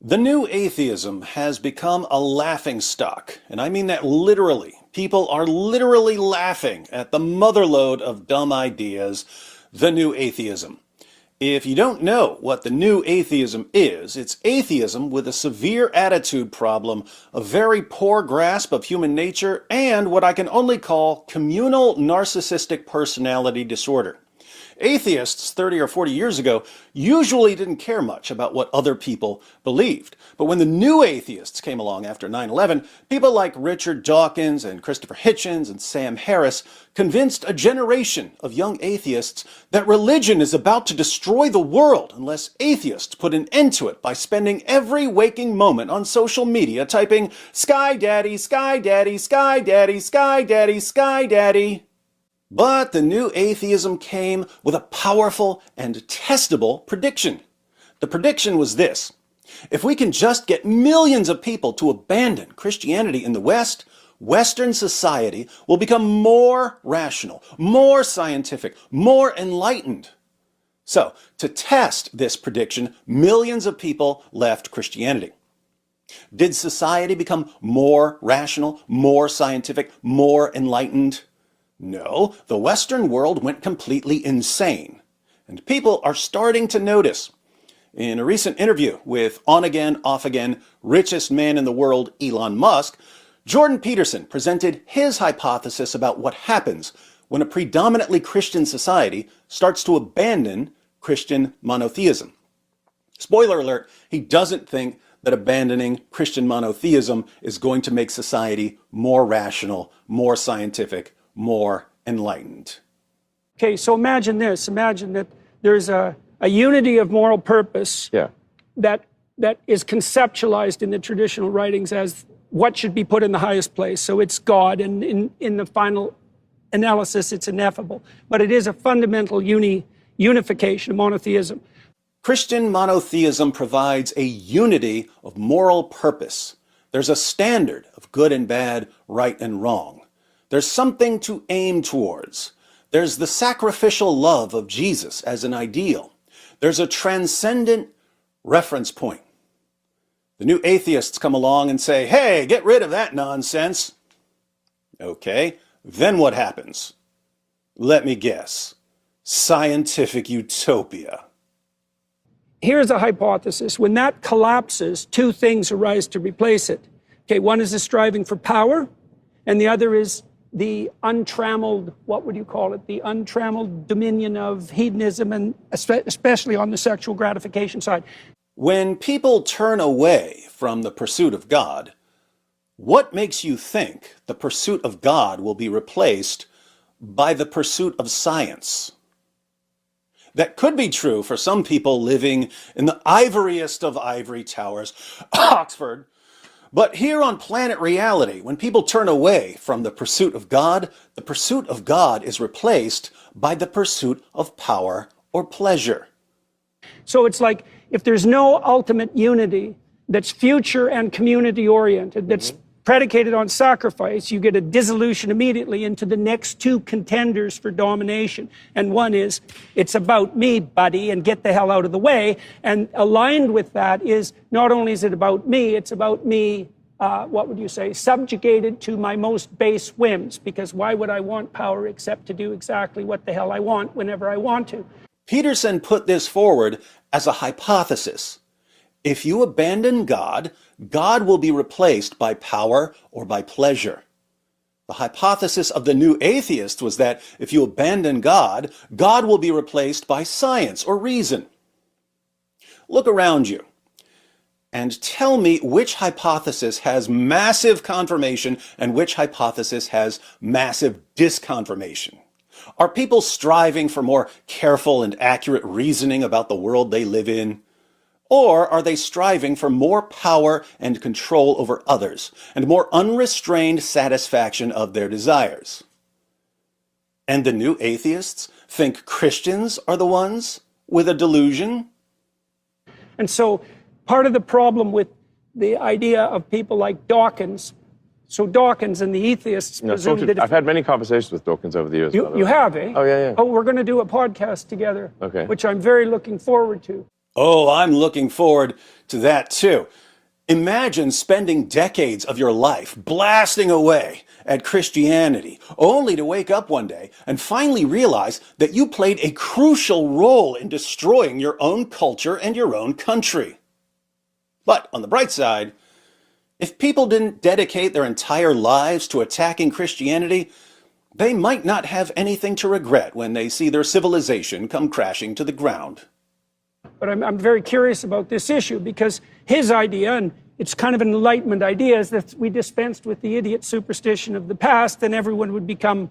The new atheism has become a laughingstock, and I mean that literally. People are literally laughing at the motherlode of dumb ideas, the new atheism. If you don't know what the new atheism is, it's atheism with a severe attitude problem, a very poor grasp of human nature, and what I can only call communal narcissistic personality disorder. Atheists 30 or 40 years ago usually didn't care much about what other people believed. But when the new atheists came along after 9/11, people like Richard Dawkins and Christopher Hitchens and Sam Harris convinced a generation of young atheists that religion is about to destroy the world unless atheists put an end to it by spending every waking moment on social media typing, "Sky Daddy, Sky Daddy, Sky Daddy, Sky Daddy, Sky Daddy." But the new atheism came with a powerful and testable prediction. The prediction was this: if we can just get millions of people to abandon Christianity in the West, Western society will become more rational, more scientific, more enlightened. So, to test this prediction, millions of people left Christianity. Did society become more rational, more scientific, more enlightened? No, the Western world went completely insane, and people are starting to notice. In a recent interview with on-again, off-again, richest man in the world, Elon Musk, Jordan Peterson presented his hypothesis about what happens when a predominantly Christian society starts to abandon Christian monotheism. Spoiler alert, he doesn't think that abandoning Christian monotheism is going to make society more rational, more scientific, more enlightened. Okay, so imagine this. Imagine that there's a unity of moral purpose that is conceptualized in the traditional writings as what should be put in the highest place. So it's God, and in the final analysis, it's ineffable. But it is a fundamental unification, monotheism. Christian monotheism provides a unity of moral purpose. There's a standard of good and bad, right and wrong. There's something to aim towards. There's the sacrificial love of Jesus as an ideal. There's a transcendent reference point. The new atheists come along and say, "Hey, get rid of that nonsense." Okay, then what happens? Let me guess. Scientific utopia. Here's a hypothesis. When that collapses, two things arise to replace it. Okay, one is the striving for power, and the other is the untrammeled, what would you call it? The untrammeled dominion of hedonism, and especially on the sexual gratification side. When people turn away from the pursuit of God, what makes you think the pursuit of God will be replaced by the pursuit of science? That could be true for some people living in the ivoriest of ivory towers, Oxford. But here on planet reality, when people turn away from the pursuit of God, the pursuit of God is replaced by the pursuit of power or pleasure. So it's like if there's no ultimate unity that's future and community oriented, that's predicated on sacrifice, you get a dissolution immediately into the next two contenders for domination. And one is, it's about me, buddy, and get the hell out of the way. And aligned with that is, not only is it about me, it's about me, what would you say, subjugated to my most base whims. Because why would I want power except to do exactly what the hell I want whenever I want to? Peterson put this forward as a hypothesis. If you abandon God, God will be replaced by power or by pleasure. The hypothesis of the new atheist was that if you abandon God, God will be replaced by science or reason. Look around you and tell me which hypothesis has massive confirmation and which hypothesis has massive disconfirmation. Are people striving for more careful and accurate reasoning about the world they live in? Or are they striving for more power and control over others, and more unrestrained satisfaction of their desires? And the new atheists think Christians are the ones with a delusion? And so part of the problem with the idea of people like Dawkins, so Dawkins and the atheists presume that... I've had many conversations with Dawkins over the years. You have, eh? Oh, yeah. Oh, we're going to do a podcast together, which I'm very looking forward to. Oh, I'm looking forward to that too. Imagine spending decades of your life blasting away at Christianity, only to wake up one day and finally realize that you played a crucial role in destroying your own culture and your own country. But on the bright side, if people didn't dedicate their entire lives to attacking Christianity, they might not have anything to regret when they see their civilization come crashing to the ground. But I'm very curious about this issue, because his idea, and it's kind of an Enlightenment idea, is that we dispensed with the idiot superstition of the past, then everyone would become,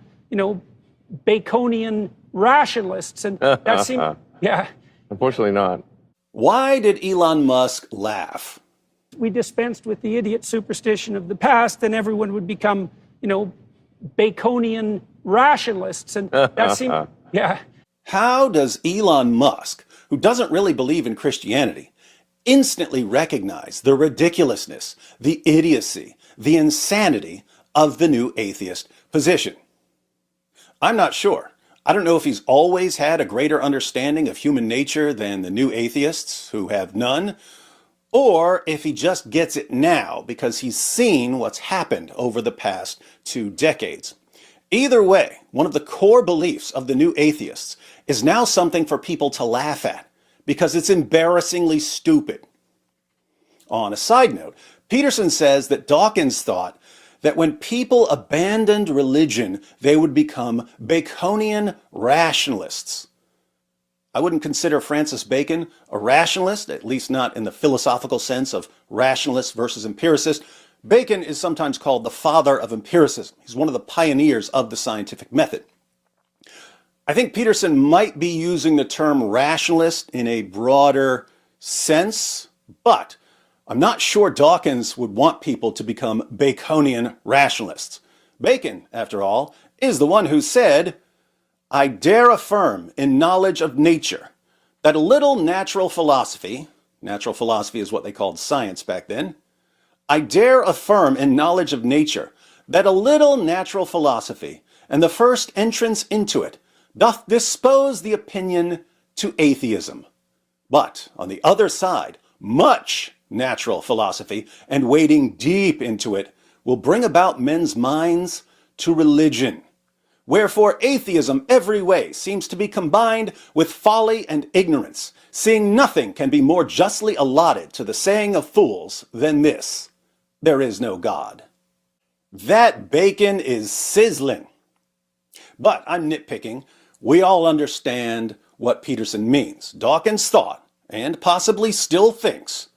Baconian rationalists. And that seemed, yeah. Unfortunately not. Why did Elon Musk laugh? We dispensed with the idiot superstition of the past, then everyone would become, Baconian rationalists. And that seemed, yeah. How does Elon Musk, who doesn't really believe in Christianity, instantly recognize the ridiculousness, the idiocy, the insanity of the new atheist position? I'm not sure. I don't know if he's always had a greater understanding of human nature than the new atheists, who have none, or if he just gets it now because he's seen what's happened over the past 2 decades. Either way, one of the core beliefs of the new atheists is now something for people to laugh at, because it's embarrassingly stupid. On a side note, Peterson says that Dawkins thought that when people abandoned religion, they would become Baconian rationalists. I wouldn't consider Francis Bacon a rationalist, at least not in the philosophical sense of rationalist versus empiricist. Bacon is sometimes called the father of empiricism. He's one of the pioneers of the scientific method. I think Peterson might be using the term rationalist in a broader sense, but I'm not sure Dawkins would want people to become Baconian rationalists. Bacon, after all, is the one who said, "I dare affirm in knowledge of nature that a little natural philosophy is what they called science back then, I dare affirm in knowledge of nature that a little natural philosophy and the first entrance into it doth dispose the opinion to atheism. But on the other side, much natural philosophy and wading deep into it will bring about men's minds to religion. Wherefore atheism every way seems to be combined with folly and ignorance, seeing nothing can be more justly allotted to the saying of fools than this: there is no God." That Bacon is sizzling. But I'm nitpicking. We all understand what Peterson means. Dawkins thought, and possibly still thinks,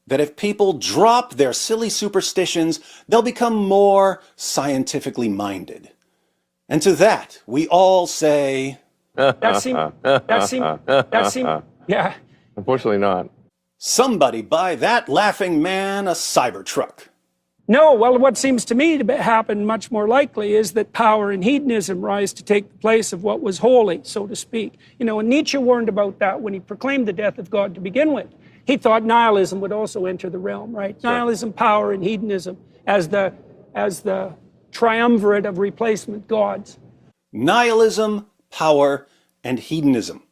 that if people drop their silly superstitions, they'll become more scientifically minded. And to that, we all say, That seemed, yeah. Unfortunately not. somebody buy that laughing man a Cybertruck. No, well, what seems to me to happen much more likely is that power and hedonism rise to take the place of what was holy, so to speak. And Nietzsche warned about that when he proclaimed the death of God to begin with. He thought nihilism would also enter the realm, right? Sure. Nihilism, power, and hedonism as the triumvirate of replacement gods. Nihilism, power, and hedonism.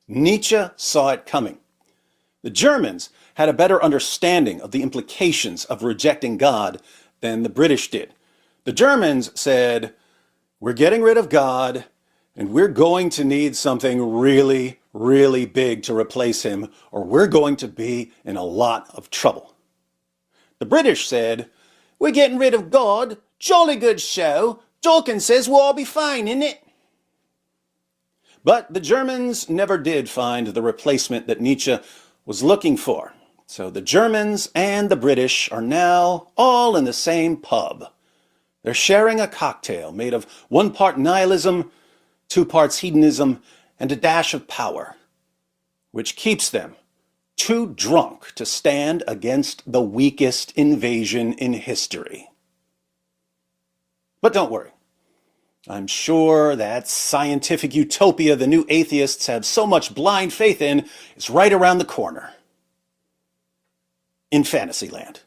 Nietzsche saw it coming. The Germans had a better understanding of the implications of rejecting God than the British did. The Germans said, we're getting rid of God, and we're going to need something really, really big to replace him, or we're going to be in a lot of trouble. The British said, we're getting rid of God, jolly good show. Dawkins says we'll all be fine, innit? But the Germans never did find the replacement that Nietzsche was looking for. So the Germans and the British are now all in the same pub. They're sharing a cocktail made of 1 part nihilism, 2 parts hedonism, and a dash of power, which keeps them too drunk to stand against the weakest invasion in history. But don't worry. I'm sure that scientific utopia the new atheists have so much blind faith in is right around the corner. In Fantasyland.